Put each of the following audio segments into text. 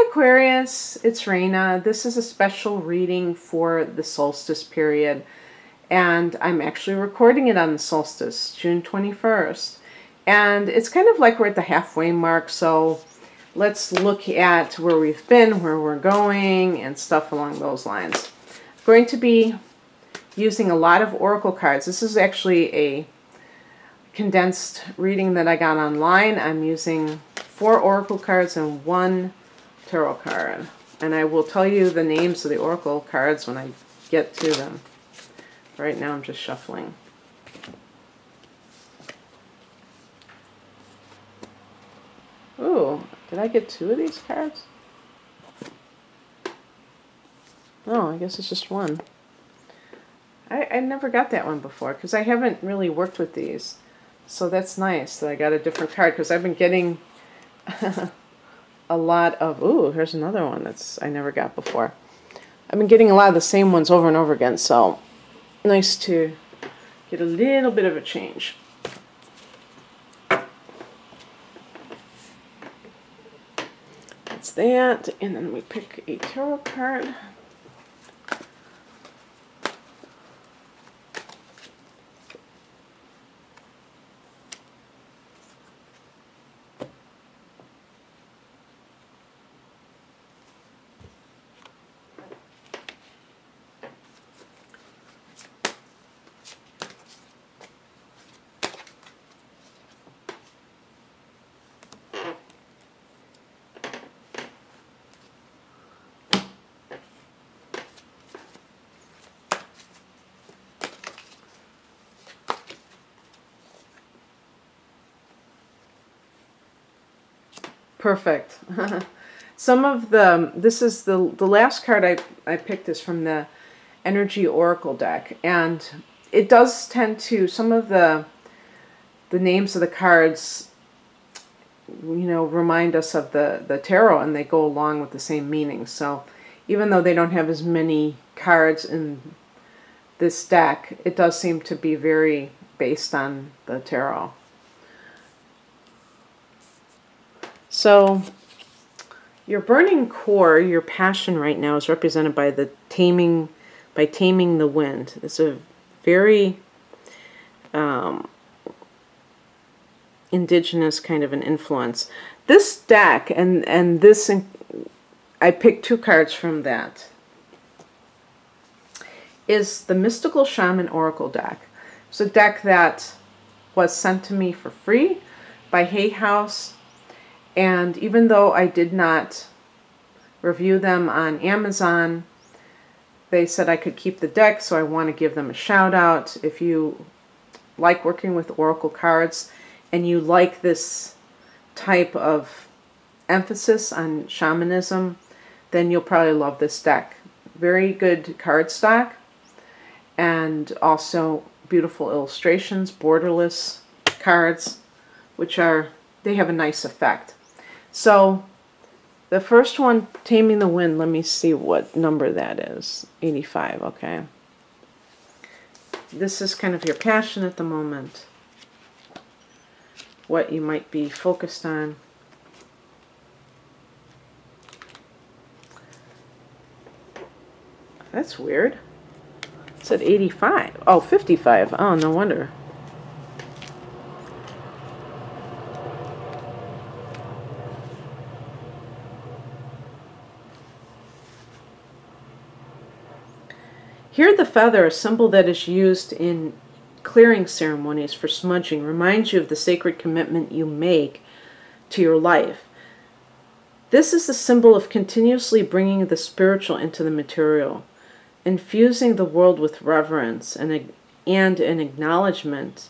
Aquarius, it's Raina. This is a special reading for the solstice period, and I'm actually recording it on the solstice, June 21st. And it's kind of like we're at the halfway mark, so let's look at where we've been, where we're going, and stuff along those lines. I'm going to be using a lot of oracle cards. This is actually a condensed reading that I got online. I'm using 4 oracle cards and 1 tarot card, and I will tell you the names of the oracle cards when I get to them. Right now I'm just shuffling. Ooh, did I get 2 of these cards? Oh, I guess it's just 1. I never got that one before because I haven't really worked with these, so that's nice that I got a different card, because I've been getting a lot of, ooh, here's another one that's I never got before. I've been getting a lot of the same ones over and over again, so nice to get a little bit of a change. That's that, and then we pick a tarot card. Perfect. Some of the, this is the last card I picked is from the Energy Oracle deck, and it does tend to, some of the names of the cards, you know, remind us of the tarot, and they go along with the same meaning. So even though they don't have as many cards in this deck, it does seem to be very based on the tarot. So your burning core, your passion right now, is represented by the taming the wind. It's a very indigenous kind of an influence. This deck and this, I picked 2 cards from that, is the Mystical Shaman Oracle deck. It's a deck that was sent to me for free by Hay House. And even though I did not review them on Amazon, they said I could keep the deck, so I want to give them a shout out. If you like working with oracle cards and you like this type of emphasis on shamanism, then you'll probably love this deck. Very good card stock, and also beautiful illustrations, borderless cards, which are, they have a nice effect. So the first one, Taming the Wind, let me see what number that is. 85, okay. This is kind of your passion at the moment, what you might be focused on. That's weird. It said 85. Oh, 55. Oh, no wonder. Here the feather, a symbol that is used in clearing ceremonies for smudging, reminds you of the sacred commitment you make to your life. This is the symbol of continuously bringing the spiritual into the material, infusing the world with reverence and an acknowledgement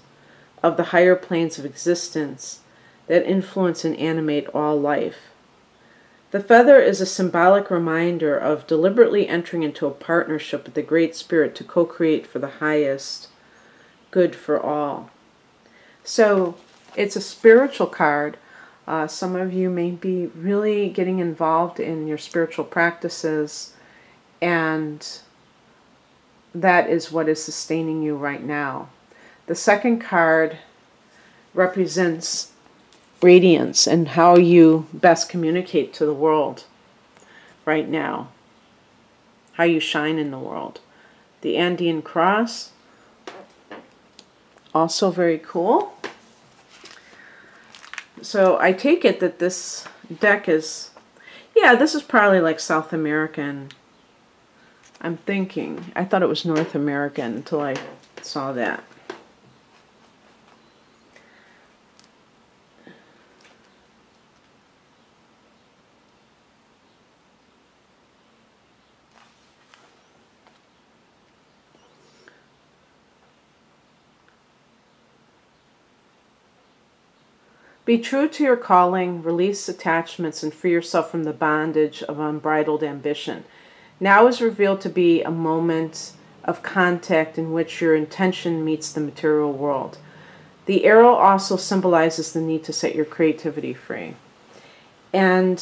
of the higher planes of existence that influence and animate all life. The feather is a symbolic reminder of deliberately entering into a partnership with the Great Spirit to co-create for the highest good for all. So it's a spiritual card. Some of you may be really getting involved in your spiritual practices, and that is what is sustaining you right now. The second card represents radiance and how you best communicate to the world. right now, how you shine in the world. The Andean cross, also very cool. So I take it that this deck is, yeah, this is probably like South American. I'm thinking. I thought it was North American until I saw that. Be true to your calling, release attachments, and free yourself from the bondage of unbridled ambition. Now is revealed to be a moment of contact in which your intention meets the material world. The arrow also symbolizes the need to set your creativity free. And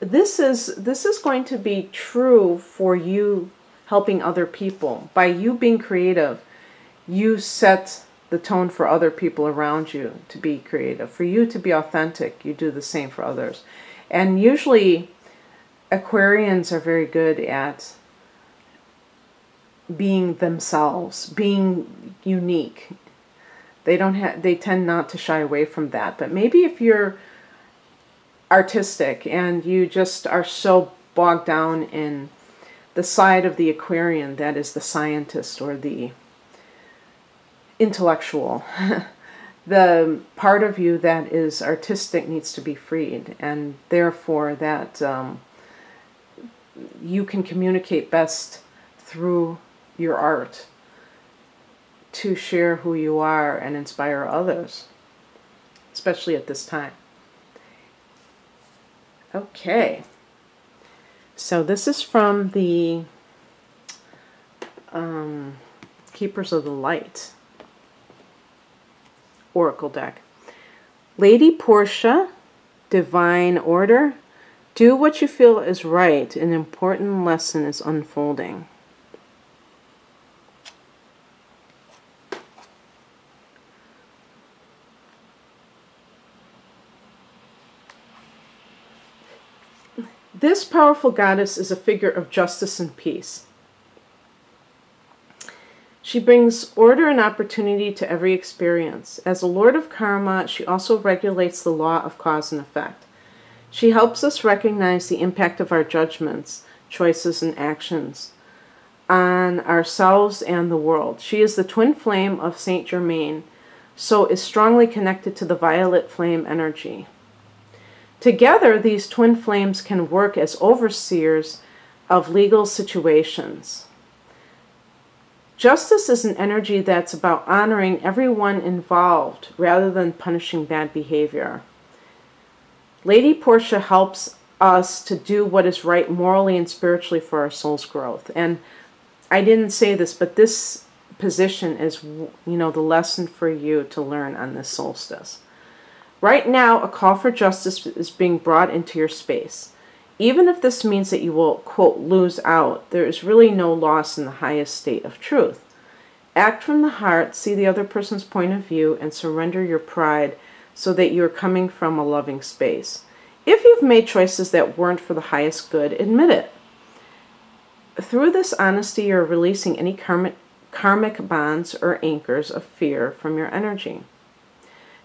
this is going to be true for you helping other people. By you being creative, you set the tone for other people around you to be creative. For you to be authentic, you do the same for others. And usually Aquarians are very good at being themselves, being unique. They tend not to shy away from that. But maybe if you're artistic and you just are so bogged down in the side of the Aquarian that is the scientist or the intellectual, the part of you that is artistic needs to be freed, and therefore that you can communicate best through your art to share who you are and inspire others, especially at this time. Okay. So this is from the Keepers of the Light Oracle deck. Lady Portia, Divine Order, do what you feel is right. An important lesson is unfolding. This powerful goddess is a figure of justice and peace. She brings order and opportunity to every experience. As a lord of karma, she also regulates the law of cause and effect. She helps us recognize the impact of our judgments, choices, and actions on ourselves and the world. She is the twin flame of Saint Germain, so is strongly connected to the violet flame energy. Together, these twin flames can work as overseers of legal situations. Justice is an energy that's about honoring everyone involved rather than punishing bad behavior. Lady Portia helps us to do what is right morally and spiritually for our soul's growth. And I didn't say this, but this position is, the lesson for you to learn on this solstice. Right now, a call for justice is being brought into your space. Even if this means that you will, quote, lose out, there is really no loss in the highest state of truth. Act from the heart, see the other person's point of view, and surrender your pride so that you are coming from a loving space. If you've made choices that weren't for the highest good, admit it. Through this honesty, you're releasing any karmic bonds or anchors of fear from your energy.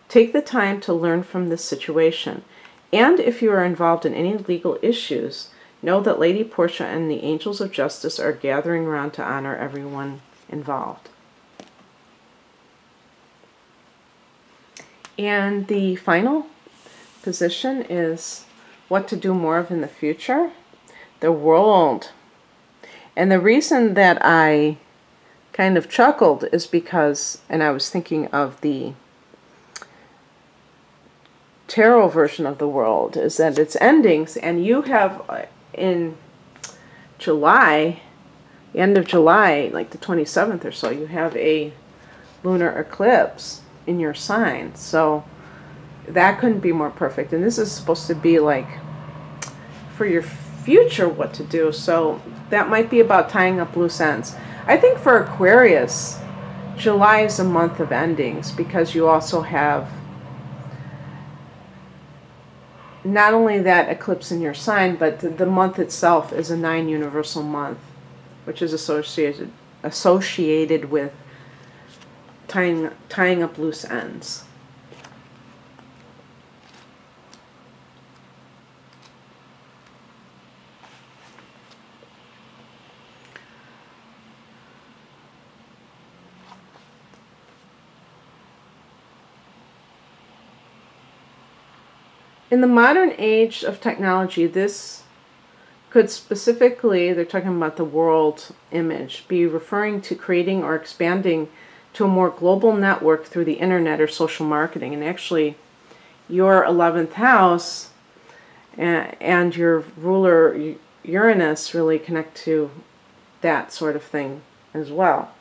Take the time to learn from this situation. And if you are involved in any legal issues, know that Lady Portia and the angels of justice are gathering around to honor everyone involved. And the final position is what to do more of in the future. The World. And the reason that I kind of chuckled is because, and I was thinking of the tarot version of the World, is that it's endings, and you have in July, the end of July, like the 27th or so, you have a lunar eclipse in your sign. So that couldn't be more perfect. And this is supposed to be like for your future what to do. So that might be about tying up loose ends. I think for Aquarius, July is a month of endings because you also have not only that eclipse in your sign, but the month itself is a 9 universal month, which is associated with tying up loose ends. In the modern age of technology, this could specifically, they're talking about the world image, be referring to creating or expanding to a more global network through the internet or social marketing. And actually, your 11th house and your ruler Uranus really connect to that sort of thing as well.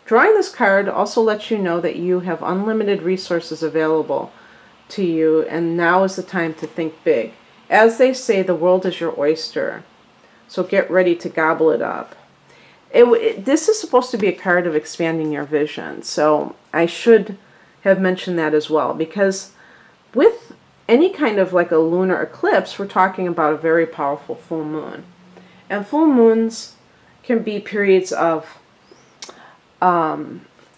Drawing this card also lets you know that you have unlimited resources available to you, and now is the time to think big. As they say, the world is your oyster, so get ready to gobble it up. This is supposed to be a card of expanding your vision, so I should have mentioned that as well, because with any kind of like a lunar eclipse, we're talking about a very powerful full moon. And full moons can be periods of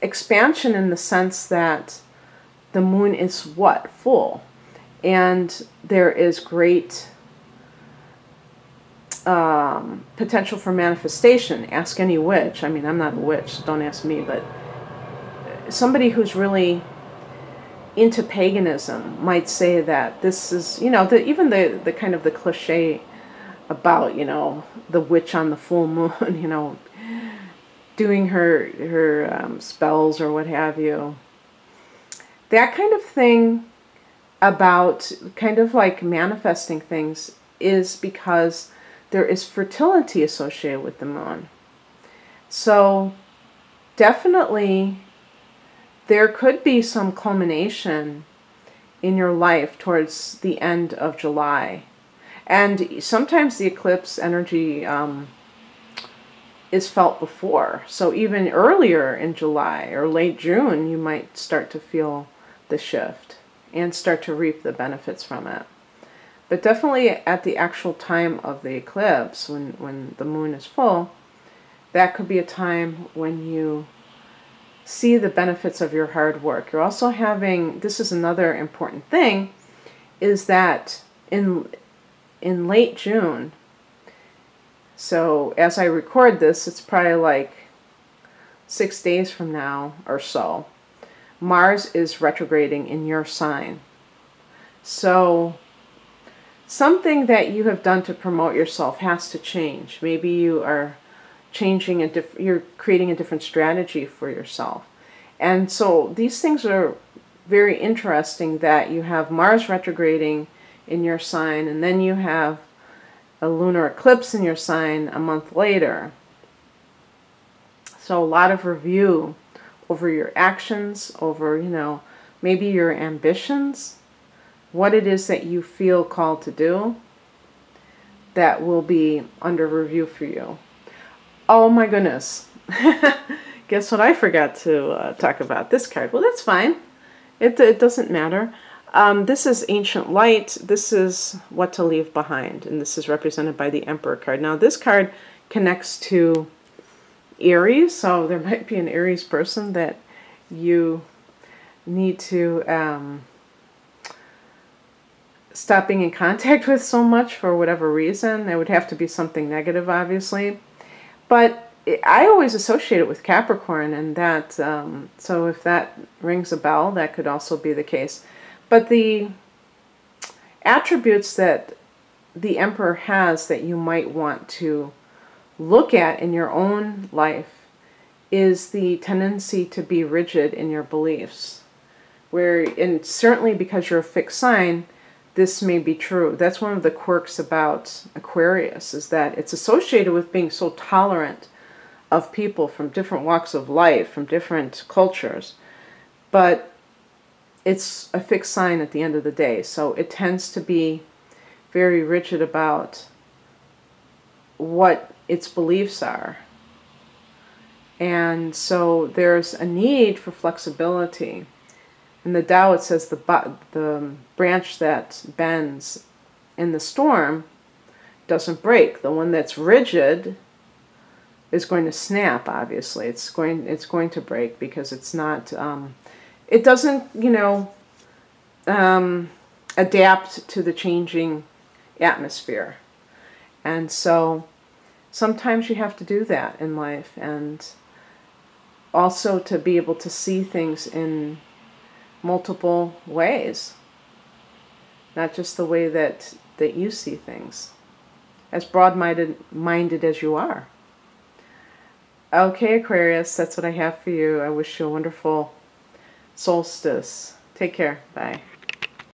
expansion in the sense that the moon is what? Full. And there is great potential for manifestation. Ask any witch. I mean, I'm not a witch, so don't ask me, but somebody who's really into paganism might say that this is, you know, even the kind of the cliche about, you know, the witch on the full moon, you know, doing her spells or what have you. That kind of thing about kind of like manifesting things is because there is fertility associated with the moon. So definitely there could be some culmination in your life towards the end of July. And sometimes the eclipse energy is felt before. So even earlier in July or late June, you might start to feel the shift and start to reap the benefits from it. But definitely at the actual time of the eclipse, when the moon is full, that could be a time when you see the benefits of your hard work. You're also having, this is another important thing, is that in late June, so as I record this, it's probably like 6 days from now or so, Mars is retrograding in your sign. So something that you have done to promote yourself has to change. Maybe you are changing you're creating a different strategy for yourself. And so these things are very interesting, that you have Mars retrograding in your sign, and then you have a lunar eclipse in your sign a month later. So a lot of review over your actions, over, you know, maybe your ambitions, what it is that you feel called to do, that will be under review for you. Oh my goodness. Guess what I forgot to talk about? This card. Well, that's fine. It doesn't matter. This is Ancient Light. This is What to Leave Behind. And this is represented by the Emperor card. Now, this card connects to Aries. So there might be an Aries person that you need to stop being in contact with so much for whatever reason. It would have to be something negative, obviously. But I always associate it with Capricorn, and that, so if that rings a bell, that could also be the case. But the attributes that the Emperor has that you might want to look at in your own life is the tendency to be rigid in your beliefs. And certainly because you're a fixed sign, this may be true. That's one of the quirks about Aquarius, is that it's associated with being so tolerant of people from different walks of life, from different cultures. But it's a fixed sign at the end of the day. So it tends to be very rigid about what its beliefs are. And so there's a need for flexibility. In the Tao, it says the branch that bends in the storm doesn't break. The one that's rigid is going to snap, obviously. It's going to break because it's not, it doesn't, you know, adapt to the changing atmosphere. And so sometimes you have to do that in life, and also to be able to see things in multiple ways, not just the way that you see things, as broad-minded as you are. Okay, Aquarius, that's what I have for you. I wish you a wonderful solstice. Take care. Bye.